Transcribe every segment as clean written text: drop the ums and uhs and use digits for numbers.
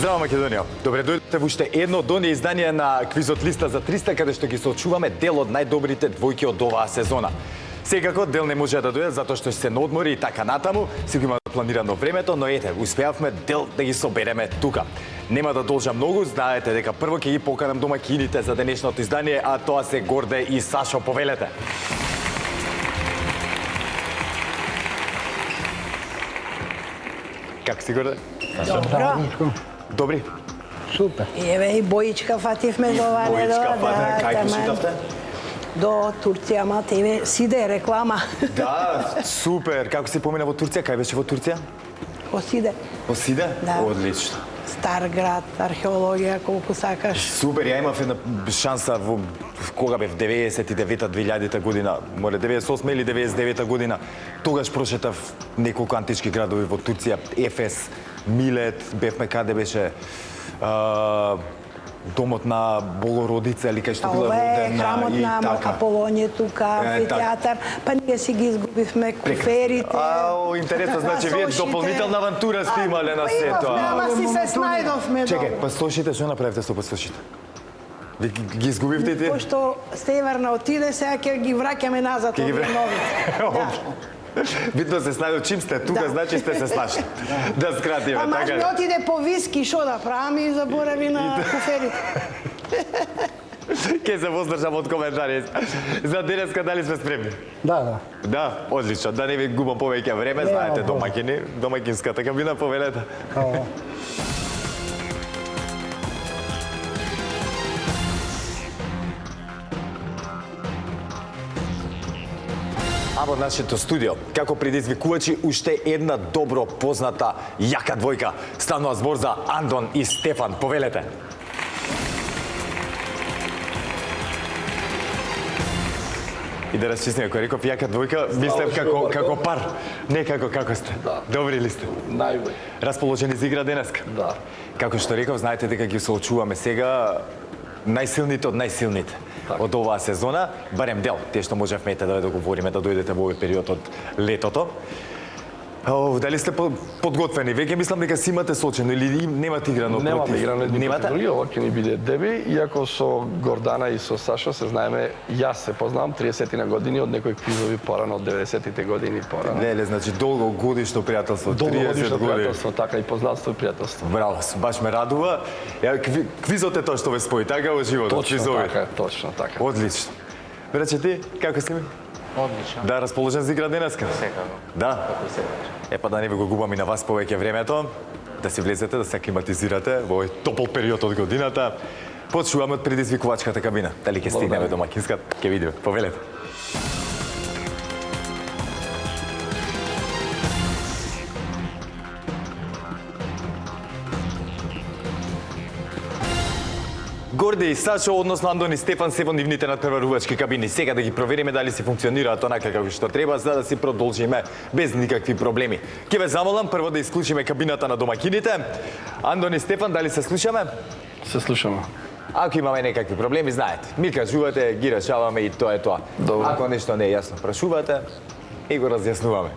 Здраво, Македонија! Добре дојдете во уште едно доње издание на квизот Листа за 300, каде што ги соочуваме дел од најдобрите двојки од оваа сезона. Секако дел не може да дојде затоа што се на одмори и така натаму, си го има планирано времето, но ете, успеавме дел да ги собереме тука. Нема да должа многу, знаете дека прво ќе ги поканам домаќините за денешното издание, а тоа се Горде и Сашо. Повелете. Как си, Горде? Добро. Добри? Супер. Еве и Боичка фативме до ване. Боичка фативме, кај посетавте? До Турција, ама тебе сиде реклама. Да, супер. Како си помина во Турција? Кај беше во Турција? Осиде. Осиде? Да. Одлично. Стар град, археологија, колку сакаш. Супер, ја имав една шанса во кога бев 99-2000 година, море 98 или 99 година. Тогаш прошетав неколку антички градови во Турција, Ефес, Милет, бевме каде беше домот на Богородица или кај што била родена храмот и на така. Аполоње тука, амфитеатар, па ние си ги изгубивме куферите. Ау, интересно, значи вие дополнителна авантура сте имале на сето. Ама си се снајдовме. Чекај, пастошите, што направивте со пастошите? Ви ги изгубивте и те? Пошто Северна отиде, сега ќе ги враќаме назад овие нови. Битно се снајдо, чим сте тука, значи сте се слашли. Да скратиме, Ама така ми ли? отиде по виски, шо да правам и заборави на куферите. Ке се воздржам од коментари. За денеска дали сме спремни? Да. Да, одлично. Да не ви губам повеќе време, знаете, домаќини, домаќинската кабина, повелете. А во нашето студио, како предизвикувачи, уште една добро позната јака двојка. Станува збор за Андон и Стефан. Повелете. И да расчистиме, кој реков јака двојка, мислам како пар, не како сте. Да. Добри ли сте? Најбој. Расположени за игра денеска? Да. Како што реков, знаете дека ги соочуваме сега најсилните од најсилните од оваа сезона, барем дел, тие што можевме да договориме да дојдете во овој период од летото. Дали сте подготвени? Веќе мислам дека си имате сочено или немате играно против? Немаме играно едни против други, ова ќе ни биде деби, иако со Гордана и со Сашо се знаеме, јас се познавам 30 на години од некои квизови порано од 90-тите години порано. Леле, значи долгогодишно пријателство, 30 Долгогодишно години. пријателство, така и познанство и пријателство. Браво, баш ме радува. Квизот е тоа што ве спои, така во животот, квизови. Точно така. Одлично. Браче, ти, како си ми? Одлично. Да, расположен за игра денеска? Секако. Да? Како секогаш. Па да не ви го губам и на вас повеќе времето, да си влезете, да се аклиматизирате во овој топол период од годината. Почуваме од предизвикувачката кабина. Дали ќе стигнеме до домаќинската, ќе видиме. Повелете. Горде и Сашо, односно Андон и Стефан, се во нивните надпреварувачки кабини. Сега да ги провериме дали си функционираат онака како што треба, за да си продолжиме без никакви проблеми. Ќе ве замолам прво да исклучиме кабината на домаќините. Андон и Стефан, дали се слушаме? Се слушаме. Ако имаме некакви проблеми, знаете, ми кажувате, ги решаваме и тоа е тоа. Добро. Ако нешто не е јасно, прашувате и го разјаснуваме.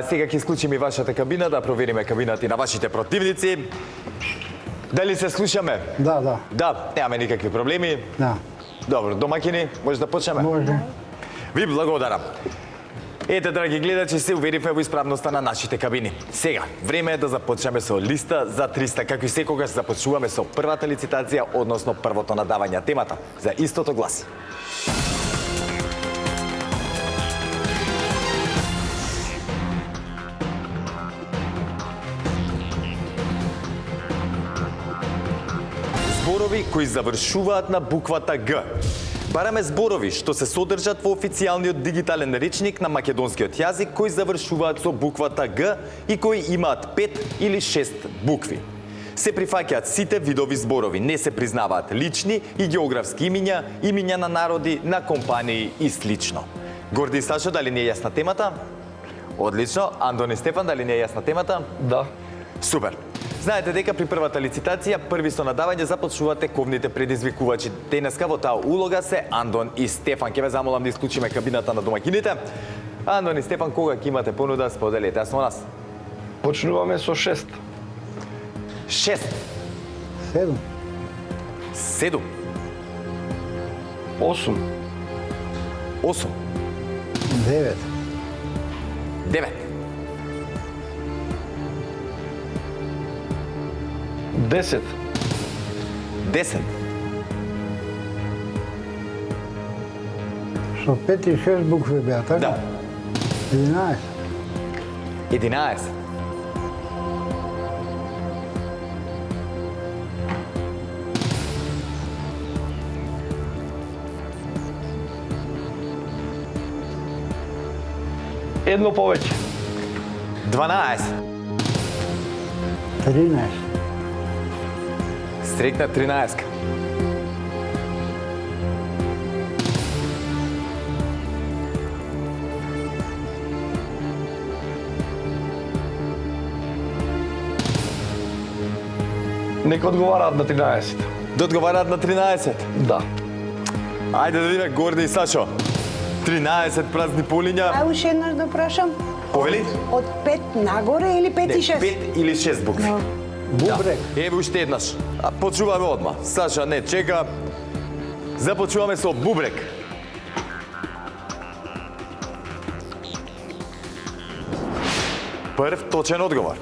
Сега ќе исклучиме и вашата кабина, да провериме кабината и на вашите противници. Дали се слушаме? Да. Да, немаме никакви проблеми. Да. Добро, домаќини, може да почнеме? Може. Ви благодарам. Ете, драги гледачи, се уверивме во исправноста на нашите кабини. Сега, време е да започнеме со Листа за 300, како и секогаш започнуваме со првата лицитација, односно првото надавање. Темата за истото гласи. Зборови кои завршуваат на буквата Г. Бараме зборови што се содржат во официјалниот дигитален речник на македонскиот јазик кои завршуваат со буквата Г и кои имаат 5 или 6 букви. Се прифаќаат сите видови зборови, не се признаваат лични и географски имиња, имиња на народи, на компании и слично. Горди и Сашо, дали не е јасна темата? Одлично. Андон и Стефан, дали не е јасна темата? Да. Супер. Знаете дека при првата лицитација, први со надавање започнувате ковните предизвикувачи. Денеска во таа улога се Андон и Стефан. Ќе ве замолам да исклучиме кабината на домаќините. Андон и Стефан, кога ќе имате понуда, споделете со нас. Почнуваме со 6. 6, 7, 7, 8, 8, 9, 9, 10, 10, Со 5 и 6 букви беа, така? да, 11, 11, едно повеќе, 12, 13, стрикна 13, нека одговараат на 13. да одговараат на 13. Да. Ајде да видиме Горди и Сашо. 13 празни полиња. А уште еднаш да прашам, Повели? од 5 нагоре или 5 и 6? 5 или 6 букви. Но, бубрек, Еве уште еднаш. А почуваме одма. Саша не чека. Започуваме со бубрек. Прв точен одговор.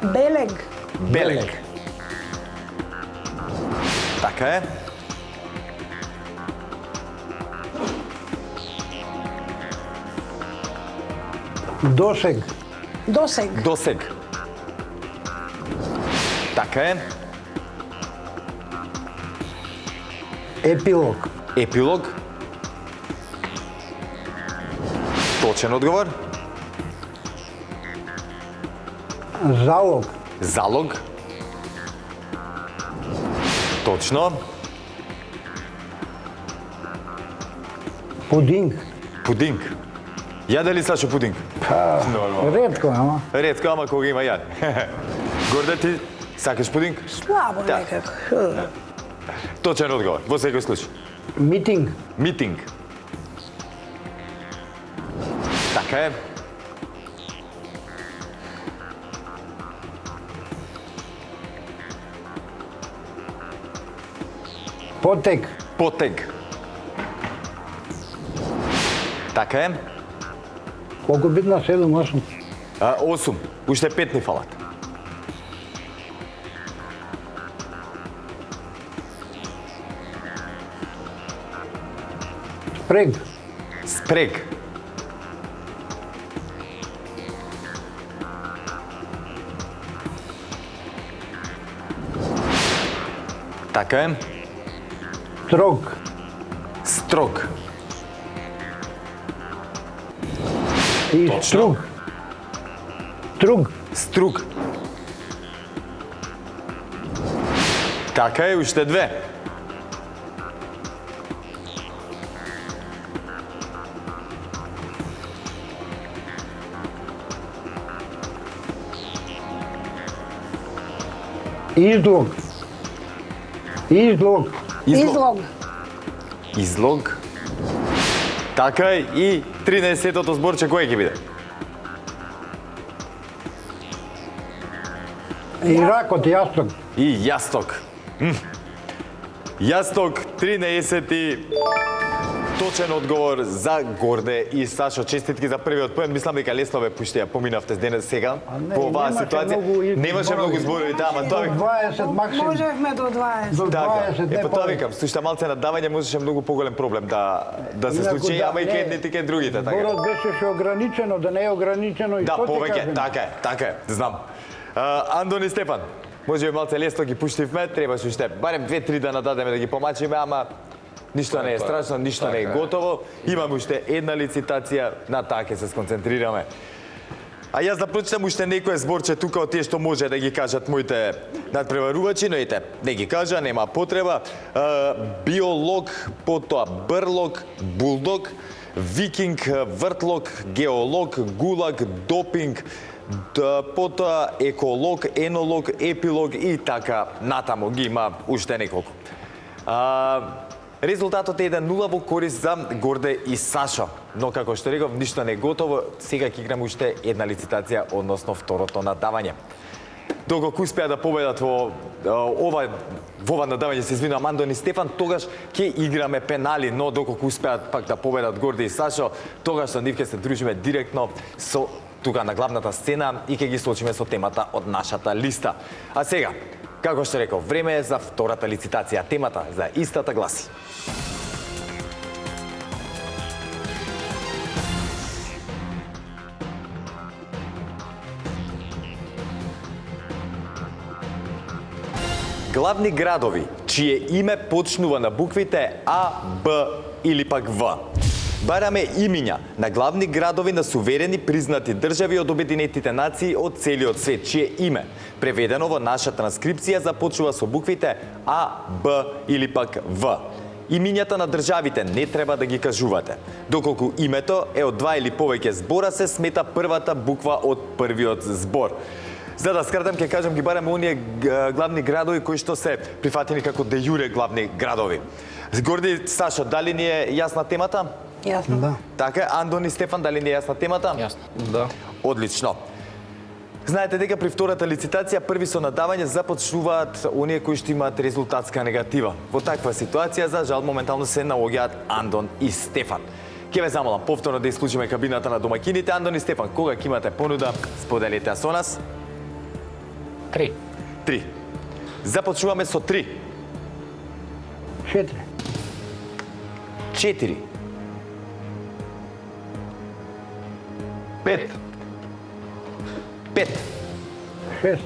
белег, Белег. Така е. досег, досег, Досег. Така е. епилог, Епилог. Точен одговор. залог, Залог. Точно. пудинг. Пудинг. Јаде ли Сашо пудинг? Ретко, ама. Ретко, ама кога има јаде. Горде ти сакаш пудинг? слабо Да. некако. Точен одговор, во секој случај. Митинг, Митинг. Така е. потек, Потег. Така е. колку битна 7, 8, 8. Уште 5 ни фалат. спрег, Спрег. Така е. строг, Строг. и Точно. струг, струг, Струг. Така е, уште 2. излог, излог, Излог, Излог. Така е, и 13-тото зборче кој ќе биде? и ракот, јасток, И јасток. Јасток, 13-ти точен одговор за Горде и Сашо. Честитки за првиот поен. Мислам дека лесно ве пуштија, поминавте денес сега не, по оваа немаше ситуација. многу Немаше зборови. многу зборови, да, ама тоа до ви 20 максимум, можевме до 20. до така. 20 не По тоа повеќе. викам, слушате малце надавање можеше многу поголем проблем да се Инаку случи, да, ама и не, кај едните и кај другите, така. Зборот беше ограничено, да не е ограничено и Да, што ти повеќе, кажем? така е, знам. Андон и Стефан, може би малце лесно ги пуштивме, требаше уште барем 2-3 да нададеме да ги помачиме, ама ништо не е страшно, ништо не е готово. Имаме уште една лицитација, на таа ќе се сконцентрираме. А јас да прочитам уште некое зборче тука од тие што може да ги кажат моите надпреварувачи, но ете, не ги кажа, нема потреба. Биолог, потоа брлог, булдог, викинг, вртлог, геолог, гулаг, допинг, потоа еколог, енолог, епилог и така натаму ги има уште неколку. Резултатот е 1-0 во корист за Горде и Сашо. Но како што реков, ништо не е готово. Сега ќе играме уште една лицитација, односно второто надавање. Доколку успеа да победат во ова надавање, се извинувам, Андон и Стефан, тогаш ќе играме пенали, но доколку успеат пак да победат Горде и Сашо, тогаш со нив ќе се дружиме директно со тука на главната сцена и ќе ги сочиме со темата од нашата листа. А сега, како што реков, време е за втората лицитација. Темата за истата гласи: главни градови чие име почнува на буквите А, Б или пак В. Бараме имиња на главни градови на суверени признати држави од Обединетите нации од целиот свет, чие име, преведено во наша транскрипција, започнува со буквите А, Б или пак В. Имињата на државите не треба да ги кажувате. Доколку името е од два или повеќе збора, се смета првата буква од првиот збор. За да скратам, ќе кажам, ги бараме оние главни градови кои што се прифатени како де јуре главни градови. Горди, Сашо, дали ни е јасна темата? Јасно. Да. Така, Андон и Стефан, дали ни е јасна темата? Јасно. Да. Одлично. Знаете дека при втората лицитација први со надавање започнуваат оние кои што имаат резултатска негатива. Во таква ситуација, за жал, моментално се наоѓаат Андон и Стефан. Ке ве замолам повторно да исклучиме кабината на домакините. Андон и Стефан, кога ќе имате понуда, споделете со нас. 3. 3. Започнуваме со 3. 4, 4. 5. 5. 6,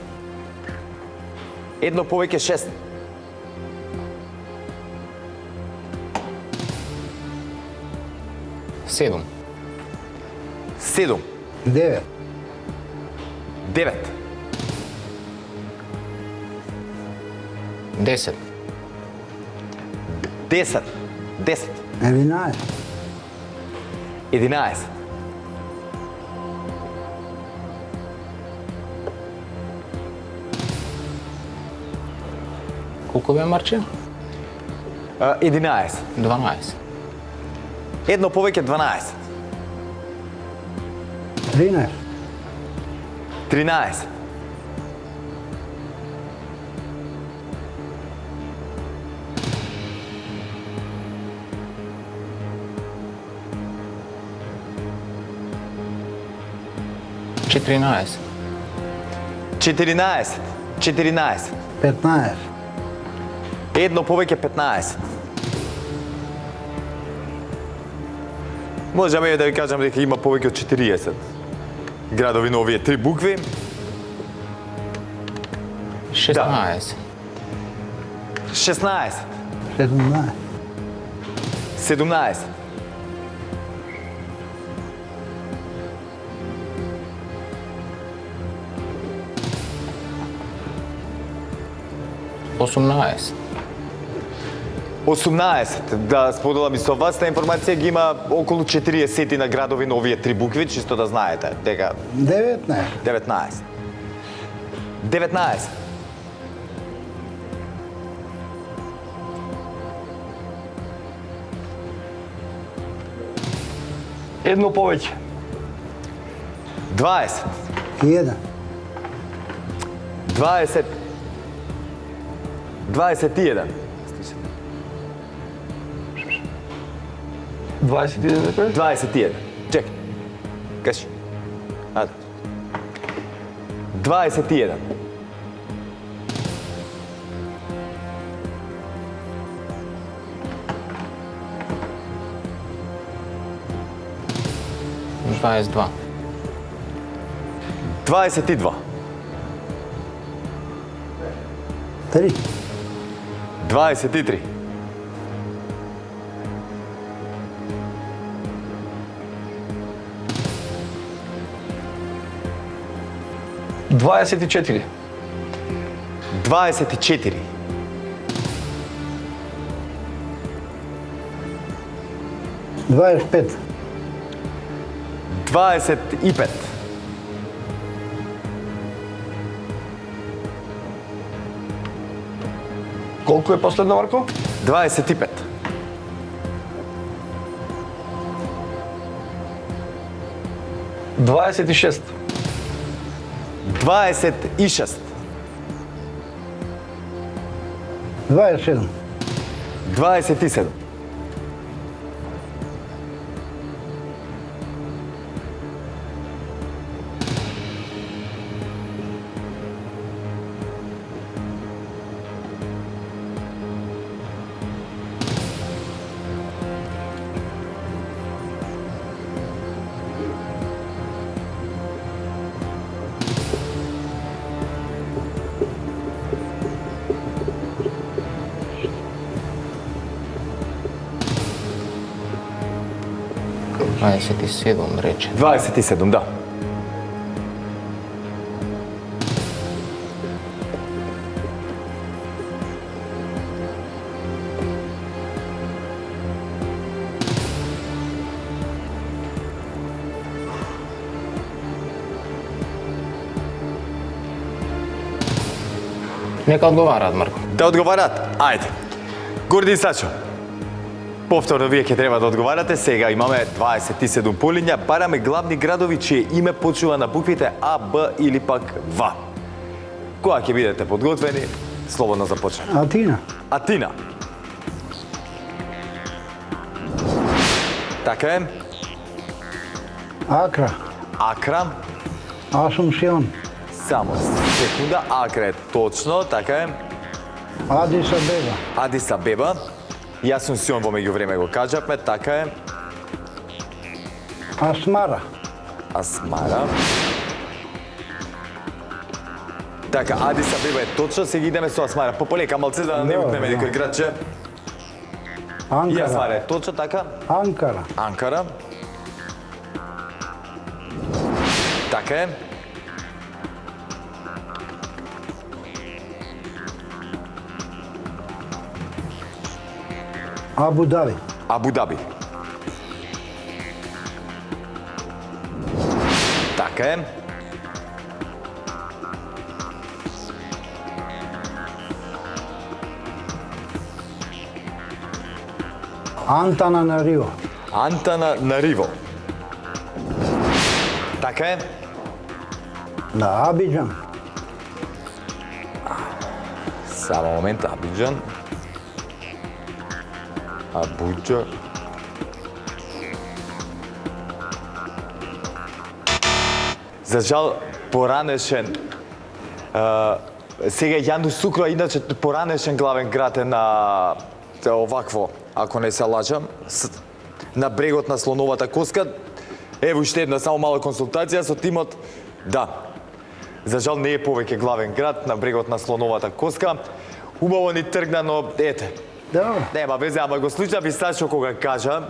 Едно повеќе 6. 7. 7. 9, 9. 10. 10. 10. 11, 11. Марче? 11. 12. Едно повеќе 12. 13, 13. 14. 14. 14. 15, Едно повеќе 15. Можеме да ви кажам дека има повеќе од 40 градови на овие три букви. 16. 16. 17, 17. 18. 18. Да споделам и со вас, та информација ги има околу 40 на градови на овие три букви, чисто да знаете дека 19, 19. 19. 1 повеќе. 20. 1, 20. 21. 21 дека е? 21. Чек. Кажи. Ајде. 21. 22. 22. 3, 23. 24. 24. 25, 25. 'Колку е последно, Марко? 25. 26. 26. 27. 27. Dvadeset i sedam, reče. 27, да. Нека одговараат, Марко. Да одговарат? Ајде. Горди и Сачо. Повторно вие ќе треба да одговарате. Сега имаме 27 полиња. Бараме главни градови чие име почува на буквите А, Б или пак В. Кога ќе бидете подготвени, слободно започнете. Атина. Атина. Така е. Акра. Акра. Асунсион. Само секунда. Акра е точно, така е. Адис Абеба. Адис Абеба. И Асунсион во меѓувреме го кажавме, така е. Асмара. Асмара. Така, Адис Абеба е точно, сега идеме со Асмара. Пополека малце да не утнеме некој градче. И Асмара Анкара. е точно, така. Анкара. Анкара. Така е. Абу Даби. Абу Даби. Така е. Антана на Рио. Антана Нариво. Така е. На Абиджан. Само момент, Абиджан. Абуджа. За жал, поранешен. Сега Јанду Сукро, иначе поранешен главен град е на овакво, ако не се лажам, на брегот на Слоновата коска. Ево уште една само мала консултација со тимот. Да. За жал не е повеќе главен град на брегот на Слоновата коска. Убаво ни тргна, но ете. Добро. Нема везе, ама го слушнав и Сашо кога кажа.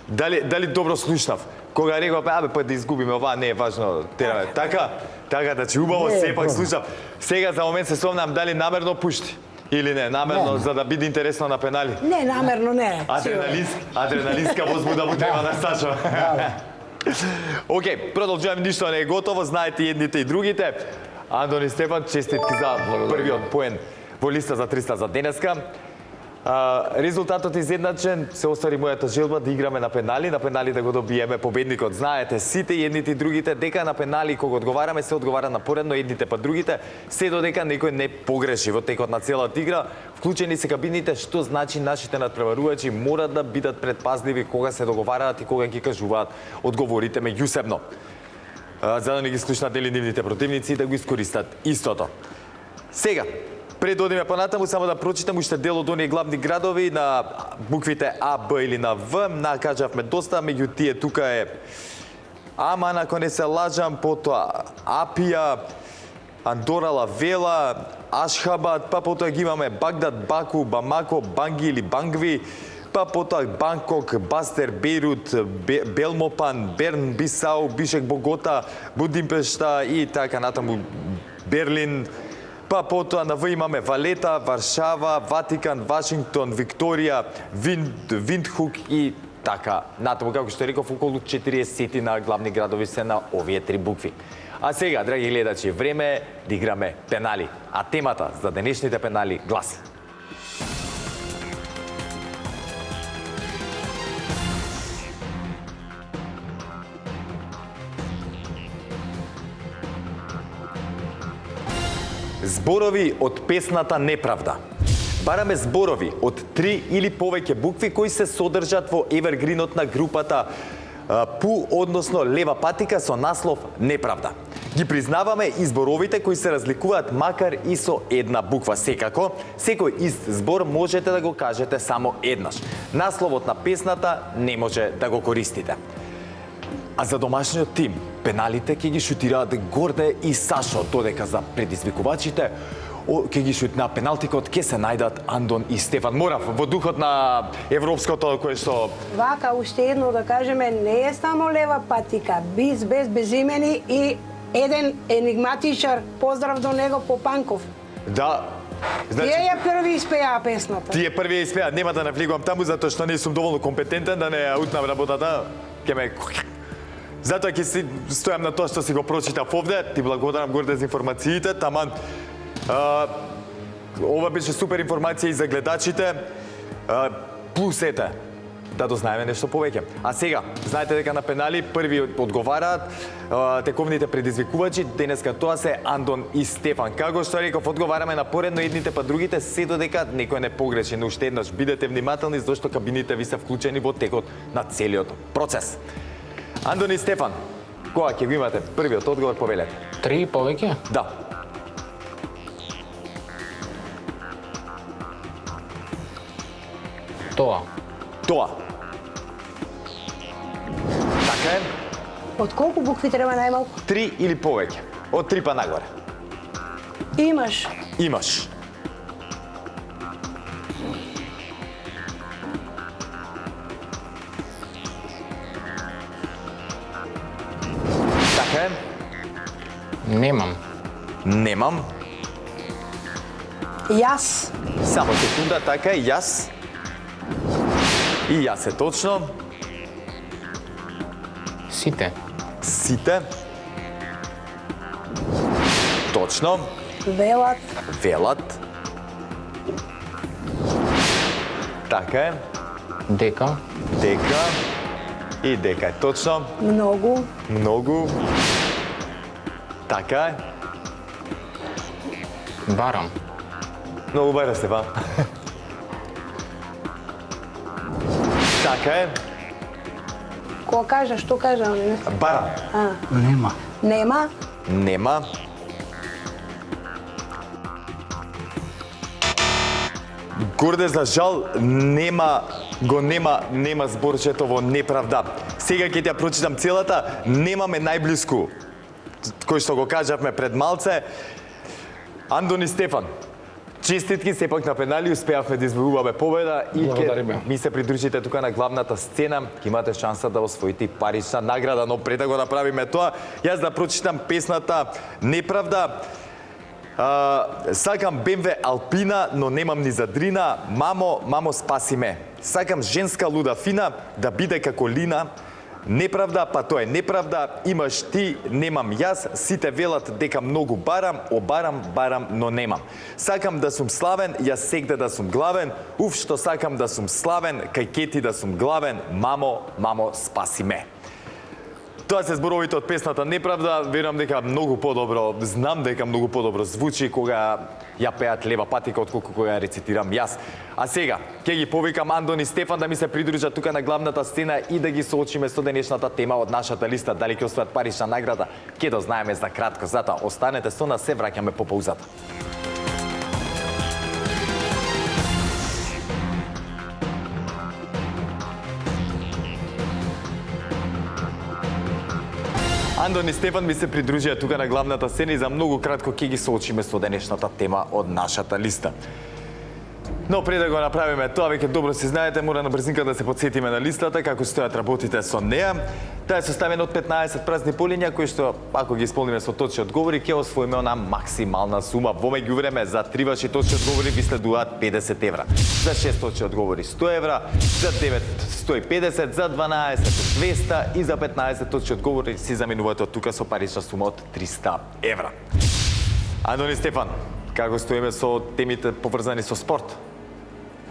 Дали добро слушнав? Кога реков, па да изгубиме ова, не е важно, тераме. Така, значи убаво Не е сепак проблем. слушнав. Сега за момент се сомнам дали намерно пушти или не, намерно Не. за да биде интересно на пенали. Не, намерно не. Адреналинска возбуда му треба на Сашо. Океј, продолжуваме, ништо не е готово, знаете едните и другите. Андони Стефан, честитки за првиот поен во листа за 300 за денеска. Резултатот изедначен, се оствари мојата желба да играме на пенали да го добиеме победникот. Знаете, сите едните и другите, дека на пенали кога одговараме, се одговара на поредно едните па другите, се додека некој не погреши во текот на целата игра. Вклучени се кабините, што значи нашите надпреварувачи мора да бидат предпазливи кога се договараат и кога ги кажуваат одговорите меѓусебно. За да не ги слушнат или нивните противници да го искористат истото. Сега, пред да одиме понатаму, само да прочитам уште дел од оние главни градови на буквите А, Б или на В. Накажавме доста, меѓу тие тука е Аман, ако не се лажам, потоа Апија, Андора ла Вела, Ашхабад, па потоа ги имаме Багдад, Баку, Бамако, Банги или Бангви, па потоа Банкок, Бастер, Бейрут, Белмопан, Берн, Бисау, Бишек, Богота, Будимпешта и така натаму Берлин. Па потоа на В имаме Валета, Варшава, Ватикан, Вашингтон, Викторија, Виндхук и така натаму, како што реков, околу 40 на главни градови се на овие три букви. А сега, драги гледачи, време е да играме пенали. А темата за денешните пенали гласи: Зборови од песната Неправда. Бараме зборови од 3 или повеќе букви кои се содржат во евергринот на групата Пу, односно Лева патика со наслов Неправда. Ги признаваме и зборовите кои се разликуваат макар и со една буква. Секако, секој ист збор можете да го кажете само еднаш. Насловот на песната не може да го користите. А за домашниот тим, пеналите ќе ги шутираат Горде и Сашо, додека за предизвикувачите ќе ги шутна пеналтикот ќе се најдат Андон и Стефан. Морав во духот на европското кое што Вака, уште едно да кажеме, не е само Лева патика, без безимени и еден енигматичар, поздрав до него Попанков. да. Значи, Тие ја први испеа песната. тие први испеат, нема да навлегувам таму затоа што не сум доволно компетентен да не ја утнам работата. Ќе ме Затоа ќе си стојам на тоа што си го прочитав овде. Ти благодарам Горде за информациите, таман. Ова беше супер информација и за гледачите. Плюс ете, да дознаеме нешто повеќе. А сега, знаете дека на пенали први одговараат тековните предизвикувачи. Денеска тоа се Андон и Стефан. Како што реков, одговараме на поредно едните па другите, се додека некој не погреши. Но уште еднаш бидете внимателни зашто кабините ви се вклучени во текот на целиот процес. Андон и Стефан, кога ќе го имате првиот одговор, повелете. 3 и повеќе? Да. Тоа. Тоа. Така е. Од колку букви треба најмалку? 3 или повеќе. Од 3 па нагоре. Имаш. Имаш. Така е. Немам. Немам. Јас. Само секунда, така е, јас. И јас е точно. Сите. Сите. Точно. Велат. Велат. Така е. Дека. Дека. И дека е точно. Многу. Многу. Така е. Барам. Многу бара, Стефан. Така е. Кога кажа, што кажа? Не? Барам. Нема. Нема. Нема. Горде, за жал, нема зборчето во Неправда. Сега ќе ја прочитам целата, немаме најблиску. Кој што го кажавме пред малце. Андон и Стефан, честитки, сепак на пенали успеавме да извојуваме победа и Благодариме. ми се придружите тука на главната сцена, ќе имате шанса да освоите парична награда, но пред да го направиме тоа, јас да прочитам песната Неправда. Сакам БМВ Алпина, но немам ни задрина. Мамо, спаси ме. Сакам женска луда фина, да биде како Лина. Неправда, па тоа е неправда. Имаш ти, немам јас. Сите велат дека многу барам, но немам. Сакам да сум славен, јас сегде да сум главен. Уф, што сакам да сум славен, кај кети да сум главен. Мамо, спаси ме. Тоа се зборовите од песната Неправда. Верувам дека многу подобро, знам дека многу подобро звучи кога ја пеат Лева патика отколку кога ја рецитирам јас. А сега, ќе ги повикам Андон и Стефан да ми се придружат тука на главната сцена и да ги соочиме со денешната тема од нашата листа. Дали ќе освојат парична награда, ќе дознаеме за кратко. Затоа останете со нас, се враќаме по паузата. Андон и Стефан ми се придружија тука на главната сцена и за многу кратко ќе ги соочиме со денешната тема од нашата листа. Но пред да го направиме тоа, веќе добро се знаете, мора на брзинка да се подсетиме на листата како стојат работите со неа. Таа е составена од 15 празни полиња кои што ако ги исполниме со точни одговори ќе освоиме она максимална сума. Во меѓувреме за 3 ваши точни одговори ви следуваат 50 евра. За 6 точни одговори 100 евра, за 9 150, за 12 200 и за 15 точни одговори си заминувате од тука со парична сума од 300 евра. Андон и Стефан, како стоиме со темите поврзани со спорт?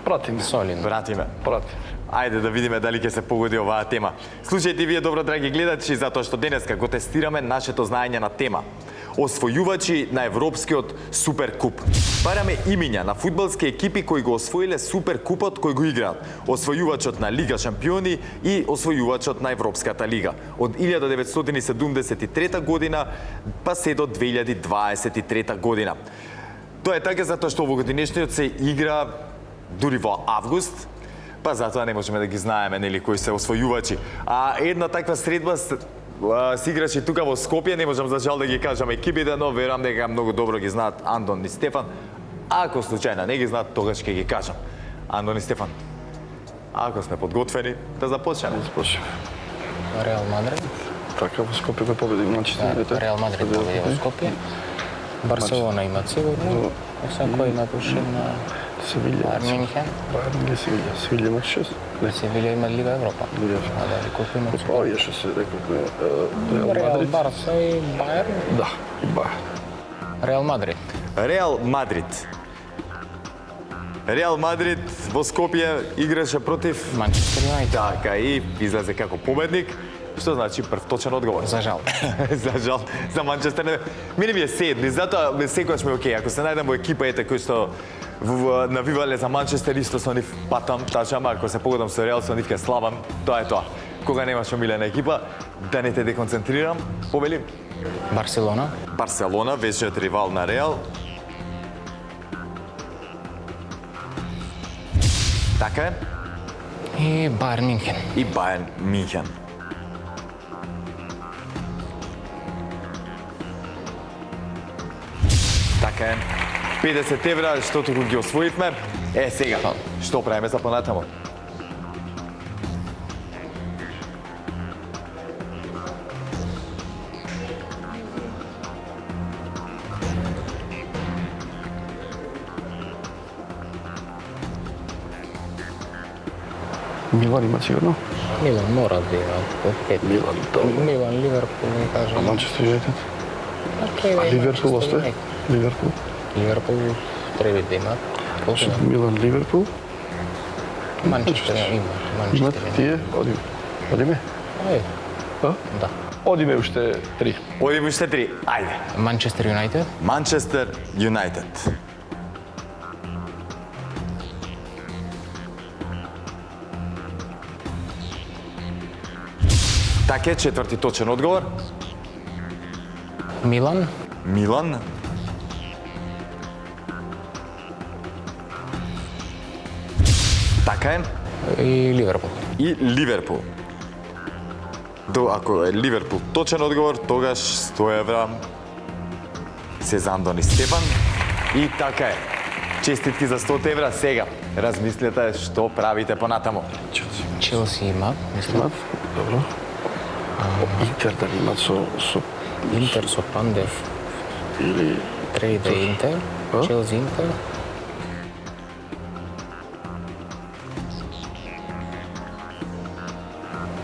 Пратиме. Солидно. Пратиме. Пратиме. Ајде да видиме дали ќе се погоди оваа тема. Слушајте вие, добро драги гледачи, затоа што денеска го тестираме нашето знаење на тема. освојувачи на Европскиот Суперкуп. Бараме имиња на фудбалски екипи кои го освоиле Суперкупот кој го играат, освојувачот на Лига шампиони и освојувачот на Европската лига од 1973 година па се до 2023 година. Тоа е така затоа што овогодинешниот се игра дури во август, па затоа не можеме да ги знаеме нели кои се освојувачи. А една таква средба се играше тука во Скопје, не можам за жал да ги кажам екипите, но верувам дека многу добро ги знаат Андон и Стефан. Ако случајно не ги знаат, тогаш ќе ги кажам. Андон и Стефан, ако сме подготвени, да започнеме. Започнеме. Реал Мадрид. Така, во Скопје кој победи Манчестер Юнайтед. Реал Мадрид победи во Скопје. Барселона има сигурно. Сега кој напуше на Севилја. Байерн Мюнхен. Байерн или Севилја? Севилја има 6. Севилја има Лига Европа. Лига Европа. А дали колку има? Па, јаше се рековме Реал Реал, Мадрид. Барса и Байерн. Да, и Байерн. Реал Мадрид. Реал Мадрид. Реал Мадрид во Скопје играше против Манчестер Юнайтед. така и излезе како победник, што значи прв точен одговор. За жал. За жал, за Манчестер не. Мене ми е седни, затоа секогаш ми е окей. Ако се најдам во екипа ете кои што навивале за Манчестер, исто со нив патам, тачам, ако се погодам со Реал, со нив ќе славам, тоа е тоа. Кога немаш омилена екипа, да не те деконцентрирам, повели Барселона. Барселона, вечниот ривал на Реал. Така е. И Байерн Мюнхен. И Байерн Мюнхен. Така е. 50 евра, што туку ги освоивме. Сега, што правиме за понатамо? Милан има сигурно. Милан мора да има по 5. Милан, добро. Милан, Ливерпул, не А кажам. Манчестер Юнайтед? Треба да А има Ливерпул Манчестер осте? Юнайтед. Ливерпул. Ливерпул треба да има. Колку има? Милан, Ливерпул. Манчестер има. Имат Манчестер има. тие, одиме. Одиме? Ај, А? да. Одиме уште 3. Одиме уште 3. Ајде. Манчестер Юнайтед. Манчестер Юнайтед. Така е, четврти точен одговор. Милан. Милан. Така е. И Ливерпул. И Ливерпул. Ако е Ливерпул точен одговор, тогаш 100 евра се за Андон и Стефан. И така е. Честитки за 100 евра. Сега, размислете што правите понатамо. Челси. Челси има, мислам. Имат? Добро. Интер дали имат со Интер со Пандев. или Трейде Интер. А? Челси Интер.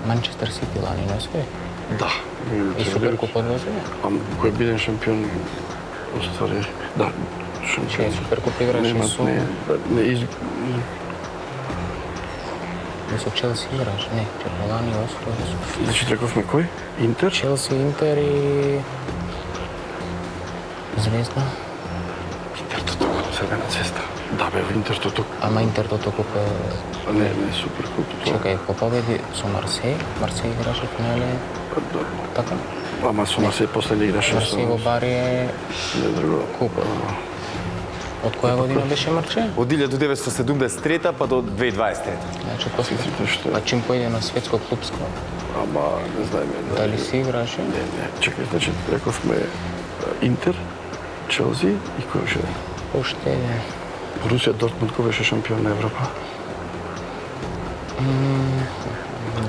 Манчестер Сити лани не освои. да. И Суперкупот го освои. Ам кој биден шампион оствари. Да. Че Суперкуп играше Немат, со... не Не со Челси играше, не. Че лани освои. Значи рековме кој? Интер? Челси, Интер и... Звезда. Интер Тотокуп, Црвена цвеста. Да бе, Интер Тотокуп. Ама Интер Тотокуп е... Не, Суперкуп. Чекај, по победи со Марсеј. Марсеј играше финале, така? Ама со Марсеј после не играше со... Марсеј во Бари е Не друго. купа. Од која година беше Марче? Од 1973 па до 2023. Значи, после... Сите што... А чим појде на светско клубско? Ама не знаеме. Дали си играше? Не, чекај, значи рековме Интер, Челси и кој ше? Уште е... Борусија Дортмунд кој беше шампион на Европа?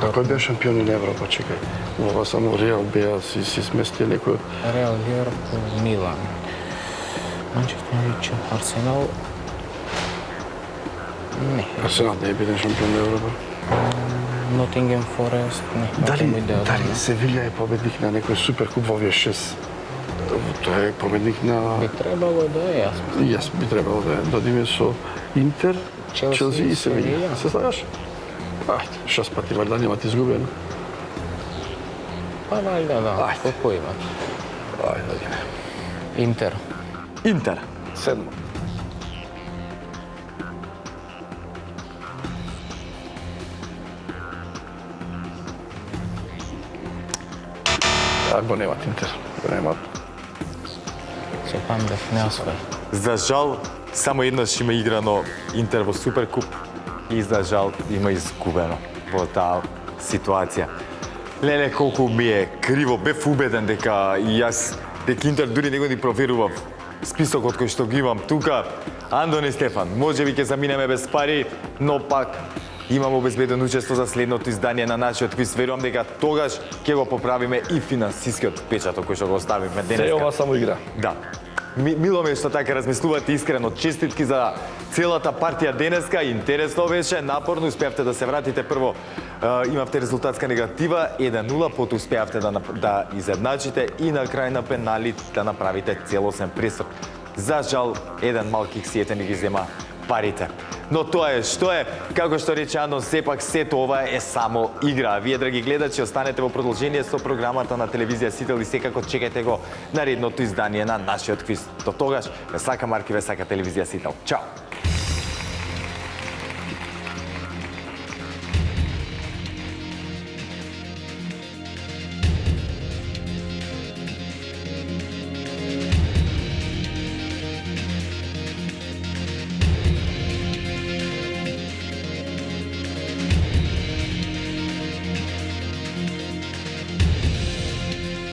А кој беа шампиони на Европа, чекај? Ова само Реал беа си сместија некој... Реал, Ливерпул, Милан. Манчестер Юнайтед, Арсенал. Не. Арсенал не е биден шампион на Европа. Нотингем Форест, не. Дали Севилја е победник на некој суперкуп во овие 6? Тоа е победник на... Би требало да е јасно. И јас би требало да додиме со Интер, Челси и Севилја. Се слагаш? Ајде, 6 пати валјда немат изгубено. Па валјда да, Ајде. колку има? Ајде, Интер. Интер. 7. Го немат Интер. Го немат. Со памдев не освои. За жал, само еднаш има играно Интер во Суперкуп и за жал има изгубено во таа ситуација. Леле, колку ми е криво, бев убеден дека и јас, дека Интер дури не го ни проверував списокот кој што го имам тука. Андони Стефан, можеби ќе заминеме без пари, но пак имам обезбедено учество за следното издание на нашиот квиз. Верувам дека тогаш ќе го поправиме и финансискиот печаток кој што го оставивме денеска. Се ова само игра. Да. Мило ме што така размислувате искрено. Честитки за целата партија денеска. Интересно беше, напорно, успеавте да се вратите. Прво, имавте резултатска негатива, 1-0, потоа успеавте да изедначите и на крај на пенали да направите целосен пресврт. За жал, еден мал киксиетен ги зема парите. Но тоа е што е, како што рече Андон, сепак сето ова е само игра. Вие, драги гледачи, останете во продолжение со програмата на телевизија Сител и секако чекајте го наредното издание на нашиот квиз. До тогаш, ве сака Марки, ве сака телевизија Сител. Чао!